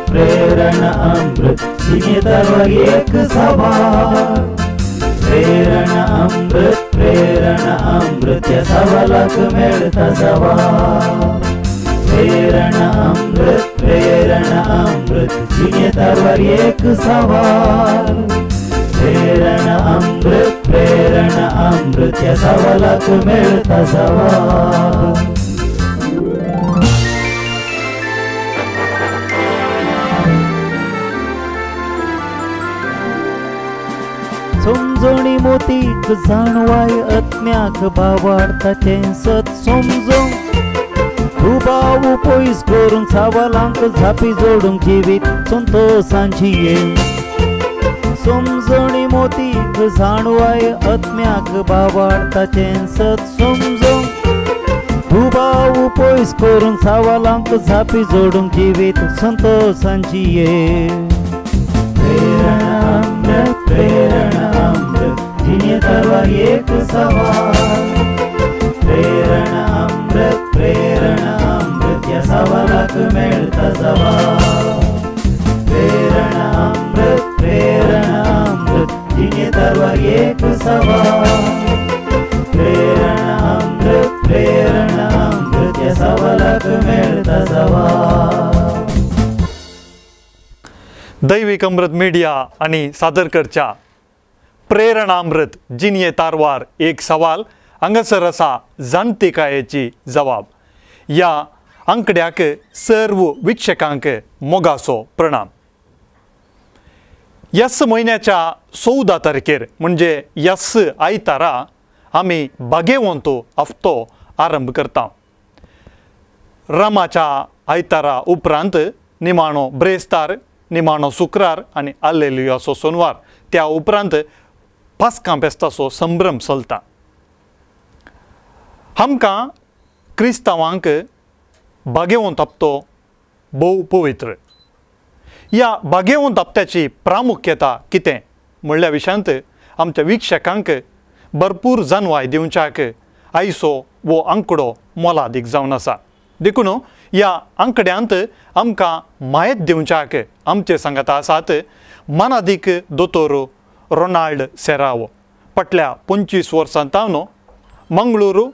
प्रेरण अमृत जिन्हें तरवार एक सवाल प्रेरण अमृत या सवालाक मेळता जवाब प्रेरण अमृत जिन्हें तरवार एक सवाल प्रेरण अमृत या सवालाक मेळता जवाब समजोणी मोतीक जाणवाय अज्ञाक भावार्थाचे सत समजोंक उबाव पयस करूंक सवालांक झापी जोडूंक जिवीत संतोषांची येण समजोणी मोतीक जाणवाय अज्ञाक भावार्थाचे सत समजोंक उबाव पयस करूंक सवालांक झापी जोडूंक जिवीत संतोषांची येण प्रेरण अमृत जिन्हें तरवार एक सवाल प्रेरण अमृत या सवालाक मेळता जवाब प्रेरण अमृत जिन्हें तरवार एक सवाल प्रेरण अमृत या सवालाक मेळता जवाब दैविक अमृत मीडिया आणि सादरकरच्या प्रेरणामृत जिन्हे तारवार एक सवाल हांगासर आसा जाणटेकायेची जबाब या आंकड्याक सर्व वीक्षकांक मोगाचो प्रणाम। यस म्हयन्याच्या 14 तारखेर म्हणजे यस आयतारा आमी भाग्यवंतो हफ्तो आरंभ करता। रामाच्या आयतारा उपरांत निमाणो ब्रेस्तार निमाणो शुक्रार आनी आल्लेलुयाचो सोनवार त्या उपरांत पास्कां फेस्ताचो संभ्रम चलता। आमकां क्रिस्तांवांक भाग्यवंत हप्तो भोव पवित्र। ह्या भाग्यवंत हप्त्याची प्रामुख्यता कितें म्हणल्या विशयांत आमच्या वीक्षकांक भरपूर जाणवाय दिवच्याक आयचो वो आंकडो मोलादीक जावन आसा। देखून ह्या आंकड्यांत आमकां मायेत दिवच्याक आमचे सांगाता आसात मानादीक दोतोर रोनाल्ड सेरावो फाटल्या 25 वर्सांतावन मंगळूरू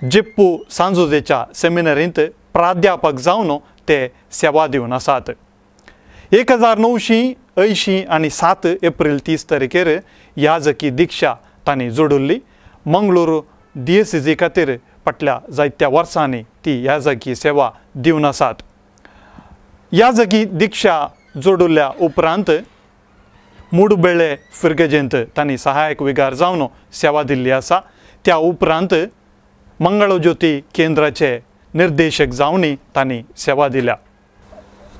जिप्पू सांजोजेच्या सेमिनरींत प्राध्यापक जावन ते सेवा दिवन आसात। 1980 आनी 7 एप्रिल 30 तारखेर याजकी दिक्षा तांणी जोडुल्ली। मंगळूरू DSC खातीर फाटल्या जायत्या वर्सांनी ती याजकी सेवा दिवन आसात। याजकी दिक्षा जोडुल्ल्या उपरांत मुडबेळे फिरगेजेंत तांणी सहायक विगार जावन सेवा दिल्ली आसा। त्या उपरांत मंगळज्योती केंद्राचे निर्देशक जावनी तांणी सेवा दिल्या।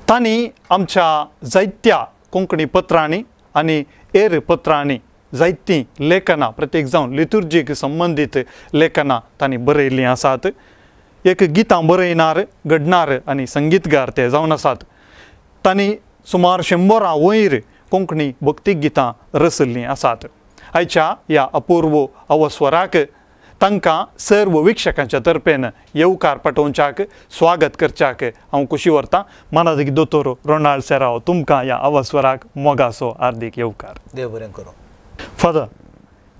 तांणी आमच्या जायत्या कोंकणी पत्रांनी आनी एर पत्रांनी जायतीं लेखनां प्रत्येक जावन लितुर्जीक संबंदीत लेखनां तांणी बरयल्लीं आसात। एक गितां बरयणार घडणार आनी संगीतगार ते जावन आसात। तांणी सुमार 100 वयर कोंकणी भक्तीक गितां रचयल्लीं आसात। आयच्या ह्या अपूर्व अवस्वराक तांकां सर्व वीक्षकांच्या तर्फेन येवकार पाठोवच्याक स्वागत करच्याक हांव खुशी व्हरतां। मानादीक दोतोर रोनाल्ड सेराव तुमकां ह्या अवस्वराक मोगाचो हार्दिक येवकार। देव बरें करूं। फादर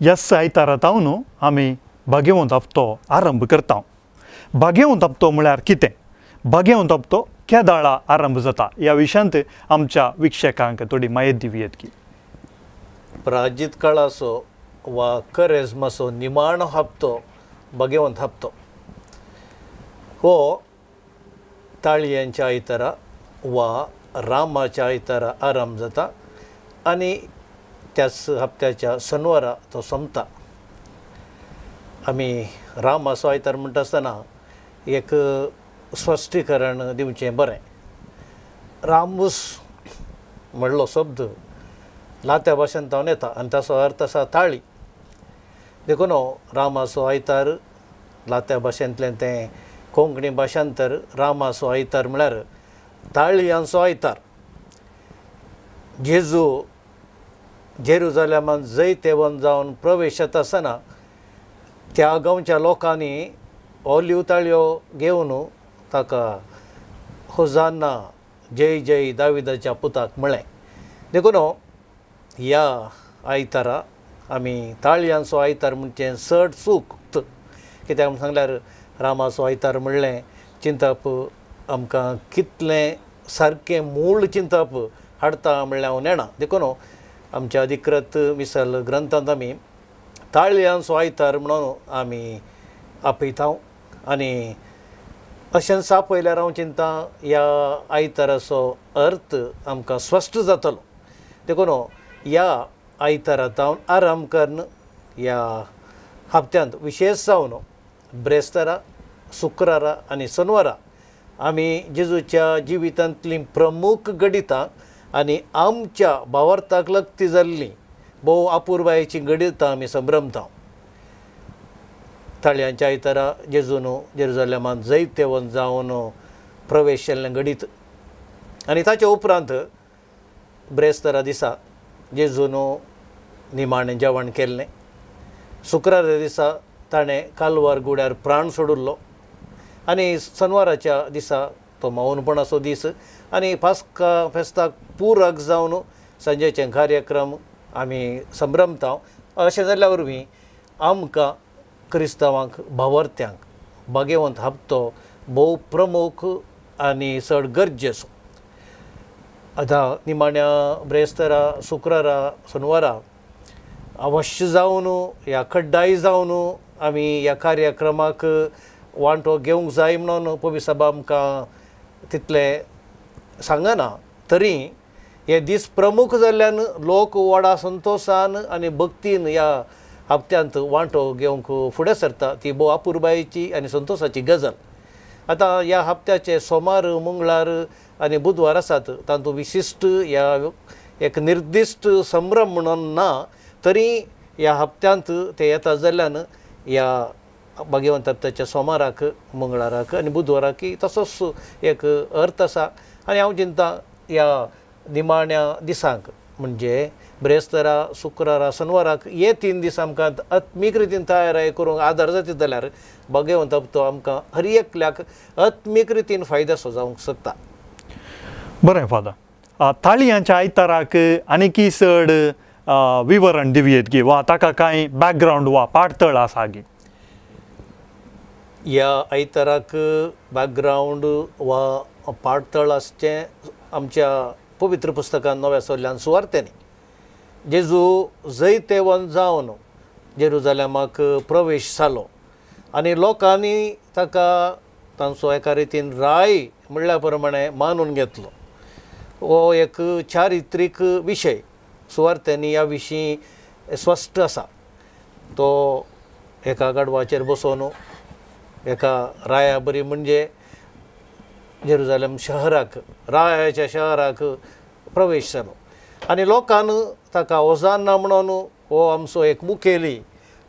ह्याच आयतारातावन आमी भाग्यवंत हप्तो आरंभ करता। भाग्यवंत हप्तो म्हळ्यार कितें, भाग्यवंत हप्तो केदाळा आरंभ जाता ह्या विशयांत आमच्या वीक्षकांक थोडी माहिती दिवयेत की प्राजीत काळाचो वा करेजमाचो निमाणो हप्तो भाग्यवंत हप्तो हो ताळयांच्या आयतारा वा रामाच्या आयतारा आरंभ जाता आनी त्याच हप्त्याच्या शनिवारा तो सोंपता। आमी रामाचो आयतार म्हणटा आसतना एक स्पश्टीकरण दिवचें बरें। रामूस म्हणलो शब्द लात्या भाशेंतल्यान येता आनी ताचो अर्थ आसा ताळी। देखून रामाचो आयतार लात्या भाशेंतलें तें कोंकणी भाशांतर रामाचो आयतार म्हळ्यार ताळयांचो आयतार। जेजू जेरुजालेमांत जैत तेवण जावन प्रवेश येता आसतना त्या गांवच्या लोकांनी ओलिव ताळयो घेवन ताका होजान्ना जय जय दाविदाच्या पुताक म्हळें देखून ह्या आयतारा आमी ताळयांचो आयतार म्हणजे चड चूक कित्याक म्हूण सांगल्यार रामाचो आयतार म्हणलें चिंतप आमकां कितलें सारकें मूळ चिंतप हाडटा म्हणलें हांव नेना देखून आमच्या अधिकृत मिसल ग्रंथांत आमी ताळयांचो आयतार म्हणून आमी आपयता आनी अशें सापयल्यार हांव चिंता ह्या आयताराचो अर्थ आमकां स्पश्ट जातलो देखून ह्या आयतारांत हांव आराम करन ह्या हप्त्यांत विशेश जावन ब्रेस्तारा शुक्रारा आनी शनवारा आमी जेजूच्या जिवितांतलीं प्रमुख गणितां आनी आमच्या भावार्थाक लक्ती जाल्लीं भोव अपुर्बायेचीं गणितां आमी संभ्रमता ताळयांच्या आयतारा जेजून जेरुसलेमांत जैतेवन जावन प्रवेश केल्लें गणीत आनी ताचे उपरांत ब्रेस्तारा दिसा जेजून निमाणें जेवण केल्लें शुक्रारा दिसा ताणें कालवार गुड्यार प्राण सोडिल्लो आनी शनवाराच्या दिसा तो मौनपणाचो दीस आनी पास्का फेस्ताक पुरक जावन सांजेचे कार्यक्रम आमी संभ्रमता अशें जाल्ल्या वरवीं आमकां क्रिस्तांवांक भावार्थ्यांक भाग्यवंत हप्तो भोव प्रमुख आनी चड गरजेचो आतां निमाण्या ब्रेस्तारा शुक्रारा शनवारा अवश्य जावन ह्या खड्डाई जावन आमी ह्या कार्यक्रमाक वांटो घेवंक जाय म्हणून पवित्र सभा आमकां तितलें सांगना तरी हे दीस प्रमुख जाल्ल्यान लोक व्हडा संतोशान आनी भक्तीन ह्या हप्त्यांत वांटो घेवंक फुडें सरता ती भोव अपुर्बायेची आनी संतोशाची गजाल आतां ह्या हप्त्याचे सोमार मंगळार आनी बुधवार आसात तातूंत विशिश्ट ह्या एक निर्दिश्ट संभ्रम म्हणून ना तरी ह्या हप्त्यांत ते येता जाल्ल्यान ह्या भाग्यवंत हप्त्याच्या सोमाराक मंगळाराक आनी बुधवाराक तसोच एक अर्थ आसा आनी हांव चिंता ह्या निमाण्या दिसांक म्हणजे ब्रेस्तारा शुक्रारा शनवाराक हे 3 दीस आमकां आत्मीक रितीन तयारी करूंक आदार जाता जाल्यार भाग्यवंत हप्तो आमकां हर एकल्याक आत्मीक रितीन फायद्याचो जावंक शकता. बरें फादर ताळयांच्या आयताराक आनीकी चड विवरण दिवयेत गी वा ताका कांय बॅकग्रावंड वा पाडतळ आसा गी. ह्या आयताराक बॅकग्रावंड वा पाडतळ आसचें आमच्या पवित्र पुस्तकान नव्या सोदल्यान सुवार्थ्यांनी जेजू जैतेवन जावन जेरुसलेमाक प्रवेश जालो आनी लोकांनी ताका तांचो एका रितीन राय म्हणल्या प्रमाणे मानून घेतलो. हो एक चारित्रीक विशय सुवार्थ्यांनी ह्या विशीं स्पश्ट आसा. तो एका गाडवाचेर बसोन एका राया बरी म्हणजे जेरुसलेम शहराक रायाच्या शहराक प्रवेश जालो आनी लोकान ताका होजान्ना म्हणून हो आमचो एक मुखेली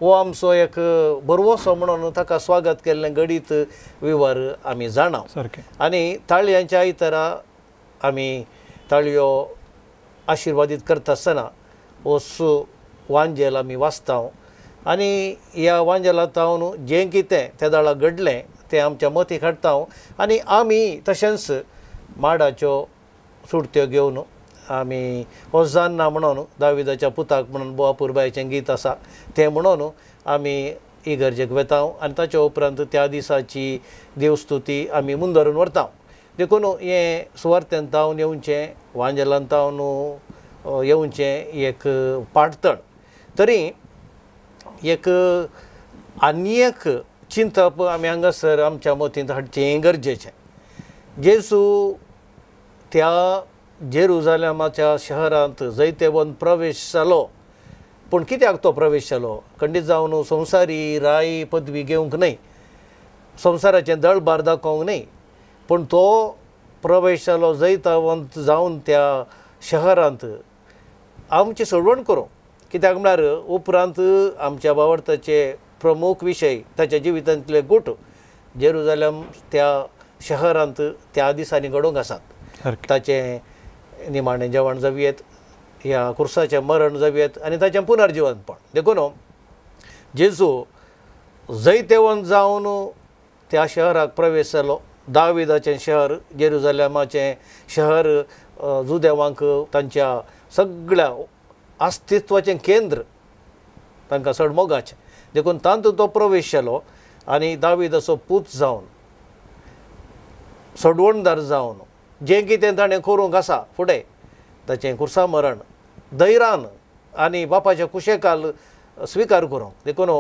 हो आमचो एक बरवोसो म्हणून ताका स्वागत केल्लें गणीत विवर आमी जाणा आनी ताळयांच्या आयतारा आमी ताळयो आशिर्वादीत करता आसतना हो वांजेल आमी वाचता आनी ह्या वांजेलांत हांव जें कितें त्या दाळा घडलें तें आमच्या मतीक हाडटा आनी आमी तशेंच माडाच्यो सुडत्यो घेवन आमी होजान्ना म्हणून दाविदाच्या पुताक म्हणून भोव अपुर्बायेचें गीत आसा तें म्हणून आमी इगर्जेक वेता आनी ताच्या उपरांत त्या दिसाची देवस्तुती आमी मुंदरून व्हरता. देखून हें सुवार्थ्यांत हांव येवचें वांजेलांत हांव येवचें एक पाडतळ तरी एक आनी एक चिंतप आमी हांगासर आमच्या मतींत हाडचें गरजेचें. जेजू त्या जेरुसलेमाच्या शहरांत जैतेवन प्रवेश जालो पूण कित्याक तो प्रवेश जालो खंडीत जावन संवसारी राय पदवी घेवंक न्हय संवसाराचें दळबार दाखोवंक न्हय पूण तो प्रवेश जालो जैतवंत जावन त्या शहरांत आमची सोडवण करूं कित्याक म्हळ्यार उपरांत आमच्या भावार्थाचे प्रमुख विशय ताच्या जिवितांतले गूट जेरुसलेम त्या शहरांत त्या दिसांनी घडोवंक आसात. ताचें निमाणें जेवण जावयेत ह्या कुर्साचें मरण जावयेत आनी ताचें पुनर्जिवनपण देखून जेजू जैतेवन जावन त्या शहराक प्रवेश जालो दाविदाचें शहर जेरुजालेमाचें शहर जुदेवांक तांच्या सगळ्या अस्तित्वाचें केंद्र तांकां चड मोगाचें देखून तातूंत तो प्रवेश केलो आनी दाविदाचो पूत जावन सोडवणदार जावन जें कितें ताणें करूंक आसा फुडें ताचें कुर्सा मरण धैर्यान आनी बापाच्या कुशेकाल स्विकार करूंक देखून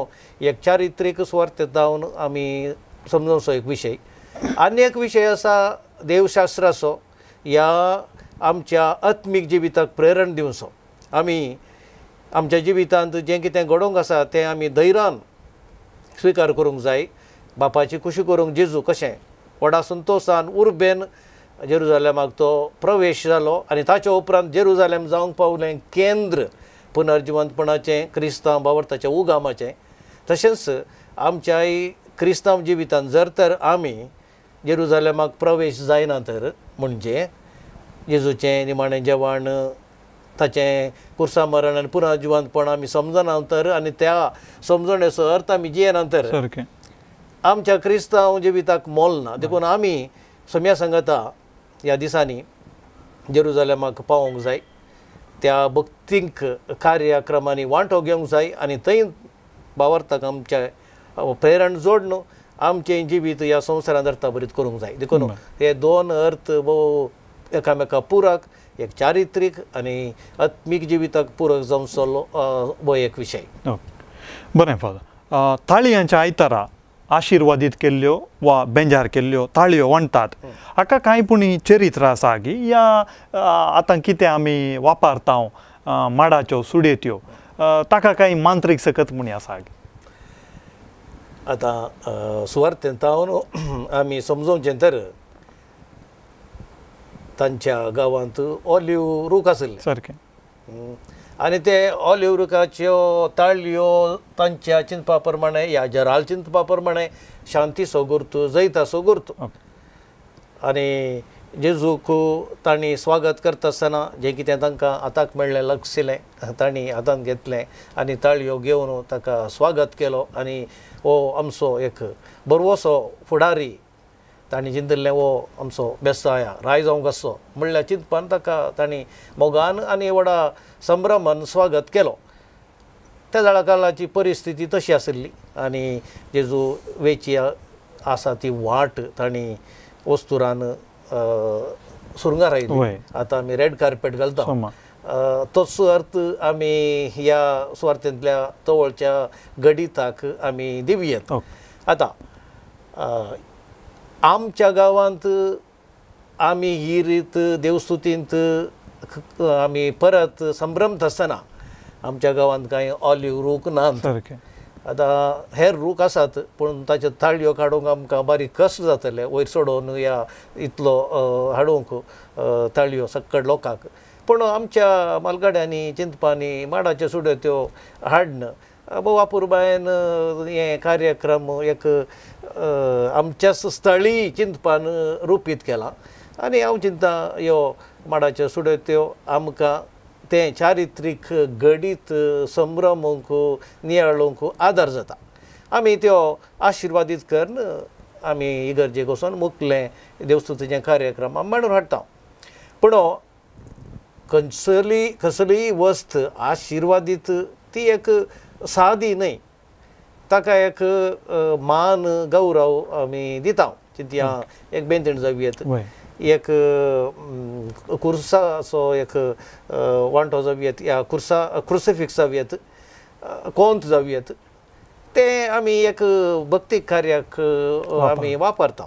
एक चारित्रीक सुवार्थ जावन आमी समजूचो एक विशय आनी एक विशय आसा देवशास्त्राचो ह्या आमच्या आत्मीक जिविताक प्रेरण दिवचो आमी आमच्या जिवितांत जें कितें घडोवंक आसा तें आमी धैर्यान स्विकार करूंक जाय बापाची खुशी करूंक जेजू कशें व्हडा संतोशान उर्बेन जेरुजालेमाक तो प्रवेश जालो आनी ताच्या उपरांत जेरुजालेम जावंक पावलें केंद्र पुनर्जिवंतपणाचें क्रिस्तांव बावर्ताच्या उगामाचें तशेंच आमच्या क्रिस्तांव जिवितांत जर तर आमी जेरुजालेमाक प्रवेश जायना तर म्हणजे जेजूचें निमाणें जेवण ताचें कुर्सा मरण आनी पुनर्जिवंतपण आमी समजना तर आनी त्या समजणेचो अर्थ आमी जियेना तर आमच्या क्रिस्तांव जिविताक मोल ना देखून आमी सम्या सांगता ह्या दिसांनी जेरुजालेमाक पावोंक जाय त्या भक्तींक कार्यक्रमांनी वांटो घेवंक जाय आनी थंय बावर्ताक आमच्या प्रेरण जोडून आमचें जिवीत ह्या संवसारांत अर्थभरीत करूंक जाय देखून हे दोन अर्थ भोव एकामेका पुरक एक चारित्रीक आनी आत्मीक जिविताक पुरक जावचो हो एक विशय बरें फादर ताळयांच्या आयतारा आशिर्वादीत केल्ल्यो वा बेंजार केल्ल्यो ताळयो वांटतात हाका कांय पुणी चरित्र आसा की या आतां कितें आमी वापरता माडाच्यो सुडयत्यो ताका कांय मांत्रीक सकत म्हणी आसा आतां सुवार्थेंत आमी समजोवचें तर तांच्या गांवांत ऑलिव्ह रूख आसले सारकें आनी ते ऑलिव्ह रुखाच्यो ताळयो तांच्या चिंतपा प्रमाणे ह्या जराल चिंतपा प्रमाणे शांती सोगुर्त जैता सोगुर्त आनी जेजूक तांणी स्वागत करता आसतना जें कितें तांकां हाताक मेळ्ळें लक्षिलें तांणी हातांत घेतलें आनी ताळयो घेवन ताका स्वागत केलो आनी हो आमचो एक बरवोसो फुडारी तांणी चिंतिल्लें हो आमचो बेसाया राय जावंक आसचो म्हणल्यार चिंतपान ताका तांणी मोगान आनी व्हडा संभ्रमान स्वागत केलो त्या जाळा काळाची परिस्थिती तशी आशिल्ली आनी जेजू वेची आसा ती वाट तांणी वस्तुरान सुरंगार आयली आतां आमी रेड कार्पेट घालता तोच अर्थ आमी ह्या सुवार्थेंतल्या तवळच्या गडिताक आमी दिवयेत आतां आमच्या गांवांत आमी ही रीत देवस्तुतींत आमी परत संभ्रमत आसतना आमच्या गांवांत कांय ऑलिव्ह रूख नात आतां हेर रूख आसात पूण ताच्यो ताळयो काडूंक आमकां बारीक कश्ट जातले वयर सोडोवन या इतलो हाडूंक ताळयो सक्कड लोकांक पूण आमच्या मालगाड्यांनी चिंतपांनी माडाच्यो सुड्यो हाडन भोव अपुरबायेन हें कार्यक्रम एक आमच्याच स्थळी चिंतपान रुपीत केला आनी हांव चिंता ह्यो माडाच्यो सुड्यो आमकां तें चारित्रीक घडीत संभ्रमूंक नियाळूंक आदार जाता आमी त्यो आशिर्वादीत करून आमी इगर्जेक वचोन मुखलें देवस्तुतीचें कार्यक्रम आमी मांडून हाडटा पूण कसलीय वस्त आशिर्वादीत ती एक सादी न्हय ताका एक मान गौरव आमी दिता चिंतया एक बेंतीण जावयेत एक कुर्साचो एक वांटो जावयेत या क्रुसिफिक्स जावयेत कोंत जावयेत ते आमी एक भक्तीक कार्याक आमी वापरता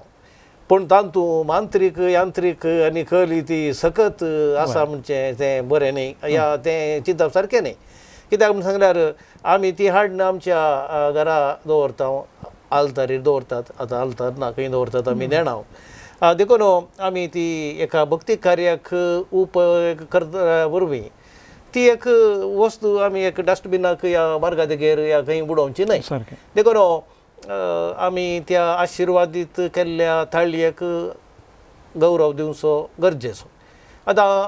पूण तातूंत मांत्रीक यांत्रीक आनी खली ती सकत आसा म्हणचें तें बरें न्हय या तें चिंतप सारकें न्हय कित्याक म्हण सांगल्यार आमी ती हाडून आमच्या घरा दवरता आल्तारीर दवरतात आतां आल्तार ना खंय दवरतात आमी नेणाव देखून आमी ती एका भक्तीक कार्याक उपयोग करता वरवीं ती एक वस्तू आमी एक डस्टबिनाक या मार्गादेगेर या खंय उडोवची न्हय देखून आमी त्या आशिर्वादीत केल्ल्या थाळयेक गौरव दिवचो गरजेचो आतां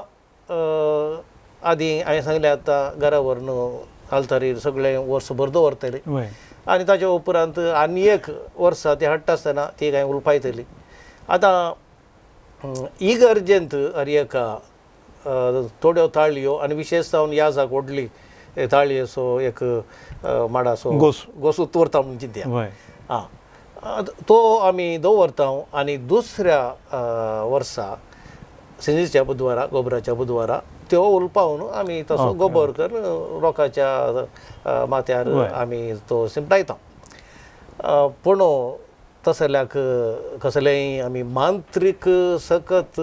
आदीं हांवें सांगलें आतां घरा व्हरून आल्तारीर सगळें वर्सभर दवरतले आनी ताच्या उपरांत आनी एक वर्सा ती हाडटा आसतना ती कांय उलपायतली आतां इगर्जेंत अरियेका थोड्यो ताळयो आनी विशेषतावन याजाक व्हडली ताळी असो एक माडा असो गोस उरता म्हणून चिंत्या तो आमी दवरता आनी दुसऱ्या वर्सा सिंजीच्या बुधवारा गोबराच्या बुधवारा त्यो उलपावन आमी तसो गोबर करून रोखाच्या माथ्यार आमी तो शिंपडायता पूण तसल्याक कसलेंय आमी मांत्रीक सकत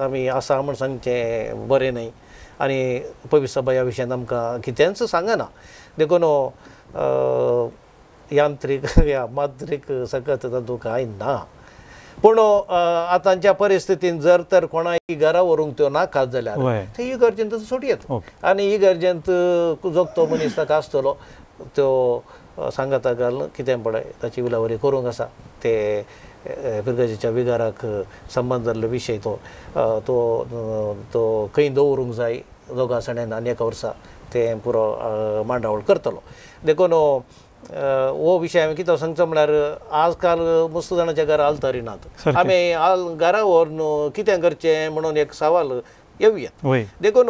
आमी आसा म्हण सांगचें बरें न्हय आनी पवित्र सभा ह्या विशयान आमकां कितेंच सांगना देखून यांत्रीक या मांत्रीक सकत तातूंत कांय ना पूण आतांच्या परिस्थितीन जर तर कोणाय घरा व्हरूंक त्यो नाकात जाल्यार थंय इगर्जेंत सोडयेत आनी इगर्जेंत जोगतो मनीस ताका आसतलो त्यो सांगाता घालून कितें पळय ताची विलावरी करूंक आसा ते पिरगजेच्या विगाराक संबंद जाल्लो विशय तो तो तो खंय दवरूंक जाय दोगा जाणांनी आनी एका वर्सा तें पुरो मांडावळ करतलो देखून हो विशय हांवें कितें सांगचो म्हळ्यार आजकाल मस्त जाणांच्या घरा आलतारी नात आमी घरा व्हरून कितें करचें म्हणून एक सवाल येवया देखून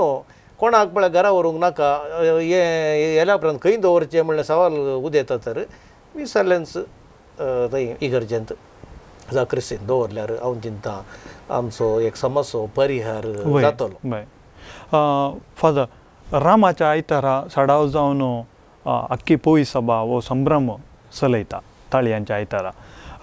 कोणाक म्हळ्यार घरा व्हरूंक नाका येल्या उपरांत खंय दवरचें म्हणलें सवाल उदेता तर विसरलेंस थंय इगर्जेंत क्रिस्तीन दवरल्यार हांव चिंता आमचो एक समस्या परिहार जातलो फादर रामाच्या आयतारा सडाव जावन अख्खी पवित्र सभा वो संभ्रम चलयता ताळयांच्या आयतारा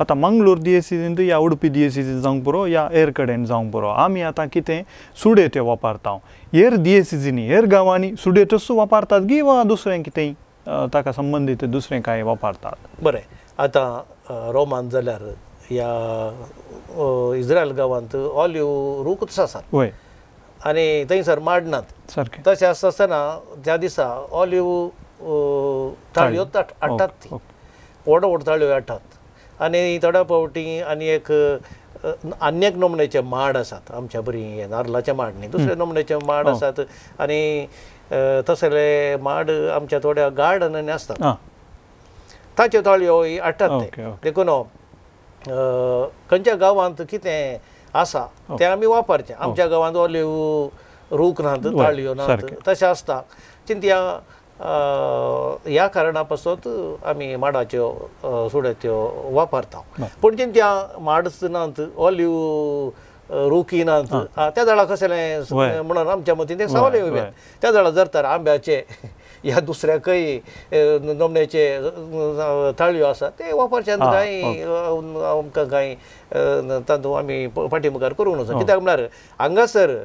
आतां मंगळूर दिएसीसींत या उडपी दिएसीसी जावंक पुरो या हेर कडेन जावंक पुरो आमी आतां कितें सुडे वापरता हेर दिएसीसींनी हेर गांवांनी सुडेत्योच वापरतात गी वा दुसरें कितेंय ताका संबंदीत दुसरें कांय वापरतात बरें आतां रोमान जाल्यार ह्या इज्रायल गांवांत ऑलिव्ह रूखच आसात आनी थंयसर माडनात सारकें तशें आसतना त्या दिसा ऑलिव्ह ताळयो हाडटात व्हड व्हड ताळयो हाडटात आनी थोड्या फावटी आनी एक नमुन्याचे माड आसात आमच्या बरी नारळाचे माड न्ही दुसरे नमुन्याचे माड आसात आनी तसले माड आमच्या थोड्या गार्डनांनी आसतात ताच्यो ताळयो हाडटात ते देखून खंयच्या गांवांत कितें आसा तें आमी वापरचें आमच्या गांवांत ऑलिव्ह रूख नात ताळयो नात तशें आसता चिंतया ह्या कारणां पासत आमी माडाच्यो सुड्यो वापरता पूण चिंतया माडच नात ऑलिव्ह रूखी नात त्या झाडां कसलें म्हणून आमच्या मतीन तें सवाल येवया त्या झाडां जर तर आंब्याचे ह्या दुसऱ्या खंय नमण्याचे ताळयो आसा ते वापरचे कांय आमकां कांय तातूंत आमी फाटीमुखार करूंक नजो कित्याक म्हळ्यार हांगासर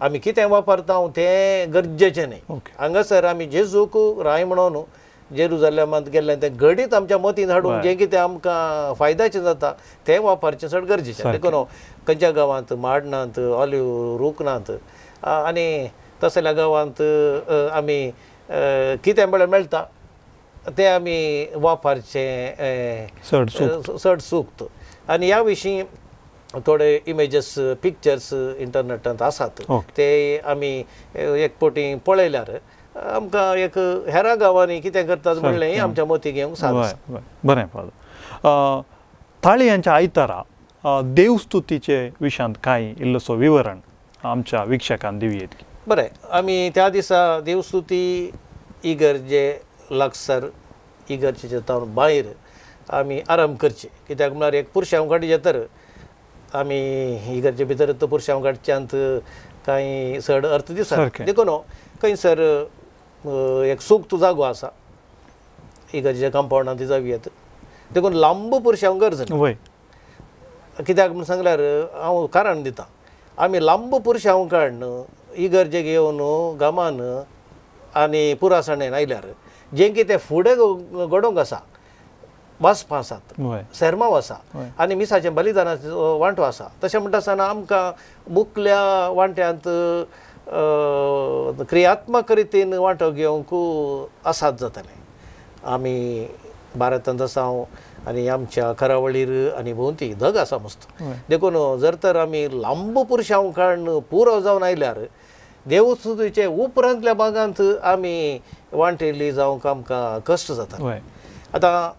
आमी कितें वापरता तें गरजेचें न्ही हांगासर आमी जेजूक राय म्हणून जेरुजालेमांत गेल्लें तें घडीत आमच्या मतीन हाडून जें कितें आमकां फायद्याचें जाता तें वापरचें चड गरजेचें देखून खंयच्या गांवांत माड नात ऑलिव्ह रूख नात आनी तसल्या गांवांत आमी कितें म्हळ्यार मेळटा तें आमी वापरचें चड सूक्त आनी ह्या विशीं थोडे इमेजीस पिक्चर्स इंटरनेटांत आसात ते आमी एक फावटी पळयल्यार आमकां एक हेरा गांवांनी कितें करतात म्हणलें आमच्या मतीक घेवंक साद बरें पावलो ताळयांच्या आयतारा देवस्तुतीचे विशयांत कांय इल्लोसो विवरण आमच्या विक्षकांक दिवयेत बरें आमी त्या दिसा देवस्तुती इगर्जे लागसार इगर्जेच्या तावन भायर आमी आराम करचे कित्याक म्हळ्यार एक पुरशांव काडचे तर आमी इगर्जे भितर पुरशांव काडच्यांत कांय चड अर्थ दिसता देखून खंयसर एक सूक्त जागो आसा इगर्जेच्या कंपाउंडांत जावयेत देखून लांब पुरशांव गरज ना कित्याक म्हूण सांगल्यार हांव कारण दितां आमी लांब पुरशांव काडन इगर्जेक येवन गामान आनी पुरासणेन आयल्यार जें कितें फुडें घडोवंक आसा वाचपां आसात सेर्मांव आसा आनी मिसाचें बलिदानाचो वांटो आसा तशें म्हणटा आसतना आमकां मुखल्या वांट्यांत क्रियात्मक रितीन वांटो घेवंक आसात जातालें आमी भारतांत आसा आनी आमच्या करावळीर आनी भोंवती धग आसा मस्त देखून जर तर आमी लांब पुरशांव काडन पुरो जावन आयल्यार देवस्तुतीचे उपरांतल्या भागांत आमी वांटेली जावंक आमकां कश्ट जाता आतां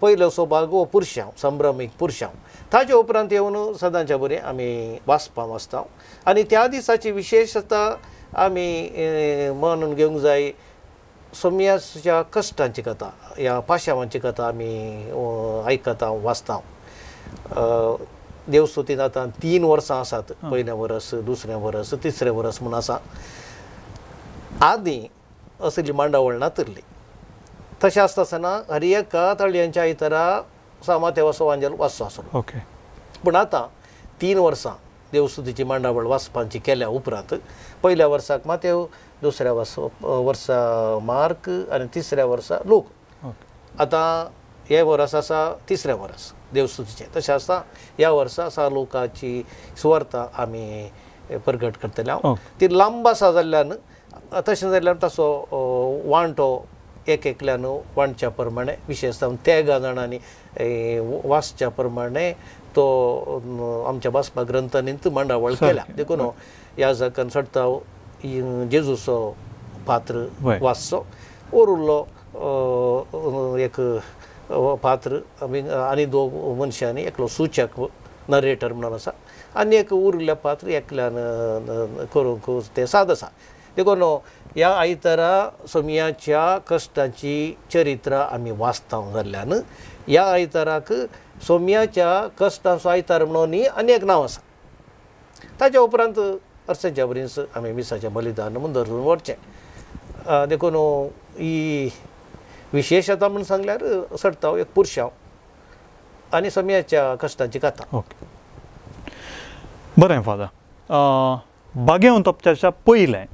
पयलो सो भाग हो पुरशांव संभ्रमीक पुरशांव ताचे उपरांत येवन सदांच्या बरी आमी वाचपा वाचता आनी त्या दिसाची विशेशता आमी मानून घेवंक जाय सोमयाच्या कश्टांची कथा ह्या पाशांवांची कथा आमी आयकता वाचता देवस्तुतीन आतां 3 वर्सां आसात पयलें वर्स दुसरें वर्स तिसरें वर्स म्हूण आसा आदीं असली मांडावळ नातरली तशें आसता आसतना हर एका तळयांच्या आयतारा सामाते वांजेल वाचचो आसलो ओके पूण आतां 3 वर्सां देवस्तुतीची मांडावळ वाचपाची केल्या उपरांत पयल्या वर्साक मातेव दुसऱ्या वर्सा मार्क आनी तिसऱ्या वर्सा लोक आतां हे वर्स आसा तिसरें वर्स देवस्तुतीचें तशें आसता ह्या वर्सा लोकाची सुवार्ता आमी प्रगट करतले हांव ती लांब आसा जाल्ल्यान तशें जाल्यार तसो वांटो एकल्यान वांटच्या प्रमाणे विशेशता त्या जाणांनी वाचच्या प्रमाणे तो आमच्या वाचपा ग्रंथांनीच मांडावळ केल्या देखून ह्या जाकान सडता जेजूचो पात्र वाचचो उरिल्लो एक पात्र आनी 2 मनशांनी एकलो सुचक नरेटर म्हणून आसा आनी एक उरिल्लें पात्र एकल्यान करूंक तें साद आसा देखून ह्या आयतारा सोमयाच्या कश्टांची चरित्रां आमी वाचता जाल्ल्यान ह्या आयताराक सोमयाच्या कश्टांचो आयतार म्हणून आनी एक नांव आसा ताच्या उपरांत अर्साच्या बरींच आमी मिसाचें बलिदान म्हूण धरून व्हरचें देखून ही विशेशता म्हूण सांगल्यार सडता एक पुरशांव आनी सोमयाच्या कश्टांची कथा ओके बरें फादर बागेवन तपच्याच्या पयलें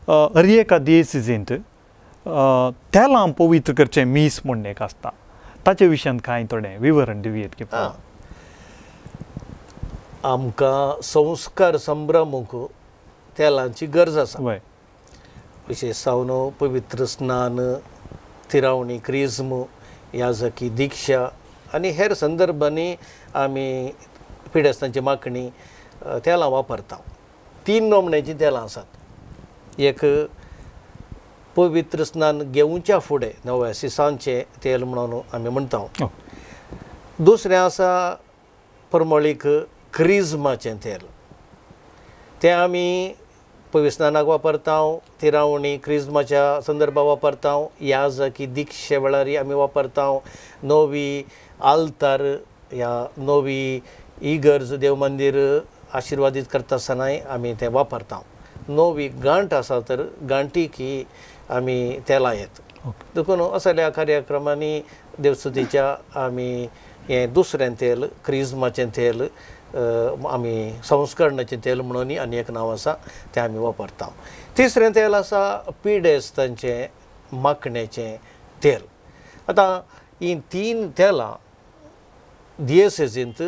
एका दियेसीजींत तेलां पवित्र करचें मीस म्हणून एक आसता ताचे विशयान कांय थोडें विवरण दिवयेत की आमकां संस्कार संभ्रमूक तेलांची गरज आसा विशेश जावन पवित्र स्नान तिरावणी क्रिज्म याजकी दिक्षा आनी हेर संदर्भांनी आमी पिडेस्तांची मागणी तेलां वापरता 3 नोमण्याची तेलां आसात एक पवित्र स्नान घेवच्या फुडें नव्या सिसांचें तेल म्हणून आमी म्हणटा दुसरें आसा परमळीक क्रिज्माचें तेल तें आमी पवित्र स्नानाक वापरता तिरावणी क्रिज्माच्या संदर्भांत वापरता याजकी दिक्षे वेळार आमी वापरता नवी आल्तार ह्या नवी इगर्ज देव मंदीर आशिर्वादीत करता आसतनाय आमी तें वापरता नवी गांठ आसा तर गांठीक ही आमी तेलां येत देखून असल्या कार्यक्रमांनी देवस्तुतीच्या आमी हें दुसरें तेल क्रिज्माचें तेल आमी संस्करणाचें तेल म्हणून आनी एक नांव आसा तें आमी वापरता तिसरें तेल आसा पिडेस्तांचें माखणेचें तेल आतां ही 3 तेलां दियेसीजींत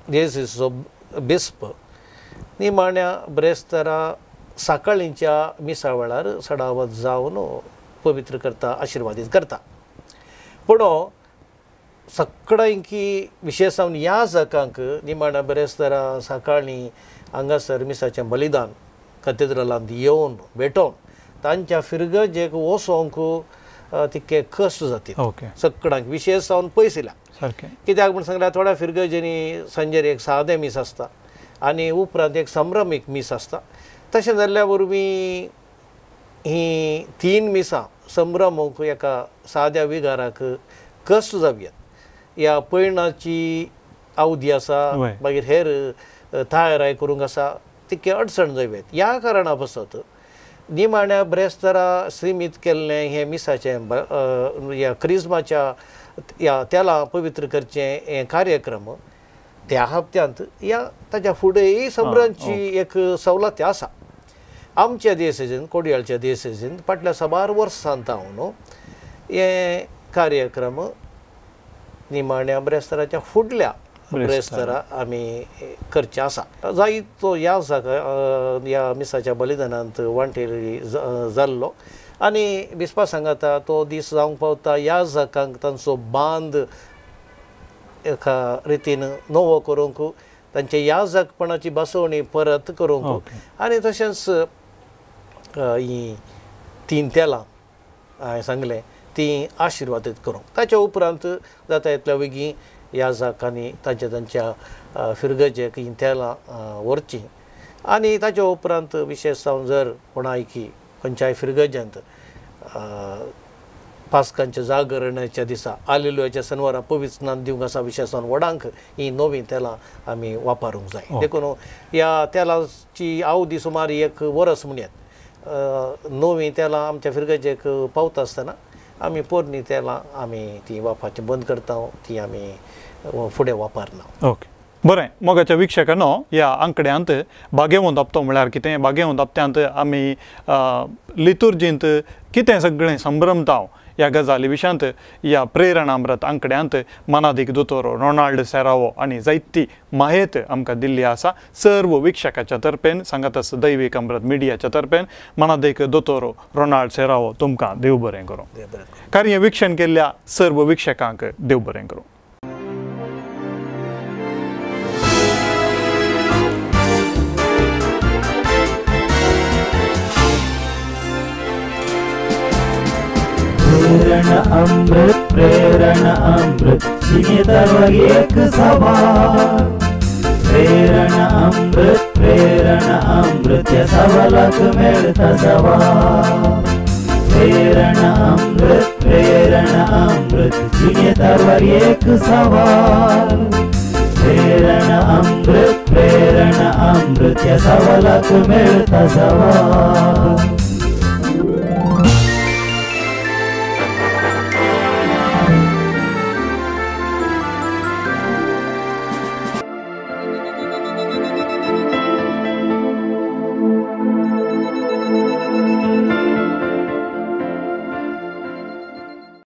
दियेसीचो बिस्प निमाण्या ब्रेस्तारा सकाळींच्या मिसा वेळार सडावत जावन पवित्र करता आशिर्वादीत करता पूण सकाळीं विशेश जावन ह्या जकांक निमाण्या ब्रेस्तारा सकाळीं हांगासर मिसाचें बलिदान कथेद्रलांत येवन भेटोवन तांच्या फिरगजेक वचोंक तितके कश्ट जातात सकाळांक विशेश जावन पयसिल्या कित्याक म्हूण सांगल्यार थोड्या फिरगजेनी सांजेर एक सादें मीस आसता आनी उपरांत एक संभ्रमीक मीस आसता तशें जाल्ल्या वरवीं ही 3 मिसां संभ्रमूक एका साद्या विगाराक कश्ट जावयात ह्या पयणाची आवदी आसा मागीर हेर थायराय करूंक आसा तितके अडचण जावयात ह्या कारणा पासत निमाण्या ब्रेस्तारा सीमीत केल्लें हें मिसाचें ह्या क्रिज्माच्या ह्या तेलां पवित्र करचें हें कार्यक्रम त्या हप्त्यांत ह्या ताच्या फुडेंय संभ्रांची एक सवलत आसा आमच्या दियेसीजींत कोडयाळच्या दियेसीजींत फाटल्या 7 वर्सां न्हू हे कार्यक्रम निमाण्या ब्रेस्ताराच्या फुडल्या ब्रेस्तारा आमी करचे आसा जायतो ह्या जाका ह्या मिसाच्या बलिदानांत वांटेली जाल्लो आनी बिस्पा सांगता तो दीस जावंक पावता ह्या जाकांक तांचो बांद एका रितीन नवो करूंक तांचे याजकपणाची बसवणी परत करूंक आनी तशेंच ही 3 तेलां हांवें सांगलें ती आशिर्वादीत करूंक ताच्या उपरांत जाता इतल्या बेगीन याजक आनी तांच्या फिरगजेक इंत्याला व्हरची आनी ताच्या उपरांत विशेश जावन जर कोणायकी खंयच्याय फिरगज्यांत पास्कांच्या जागरणाच्या दिसा आलेलुयाच्या शेनवारा पवित्र स्नान दिवंक आसा विशेश जावन वडांक ही नवीं तेलां आमी वापरूंक जाय देखून ह्या तेलाची अवधी सुमार 1 वर्स म्हणयात नवीं तेलां आमच्या फिरगजेक पावता आसतना आमी पोरणी तेलां आमी ती वापरची बंद करता ती आमी फुडें वापरना ओके बरें मोगाच्या विक्षकांनो ह्या आंकड्यांत बागेवंत हप्तो म्हळ्यार कितें बागेवंत हप्त्यांत आमी लितुर्जींत कितें सगळें संभ्रमतांव ह्या गजाली विशयांत ह्या प्रेरणामृत आंकड्यांत मनादीक दोतोर रोनाल्ड सेरावो आनी जायती माहेत आमकां दिल्ली आसा सर्व विक्षकाच्या तर्फेन सांगातच दैवीक अमृत मिडियाच्या तर्फेन मनादीक दोतोर रोनाल्ड सेरावो तुमकां देव बरें करूं कार्य विक्षण केल्ल्या सर्व विक्षकांक देव बरें करूं प्रेरण अमृत सीमितवर एक सवाल प्रेरण अमृत या सवालाक मेळता जवाब प्रेरण अमृत सीमितवर एक सवाल प्रेरण अमृत या सवालाक मेळता जवाब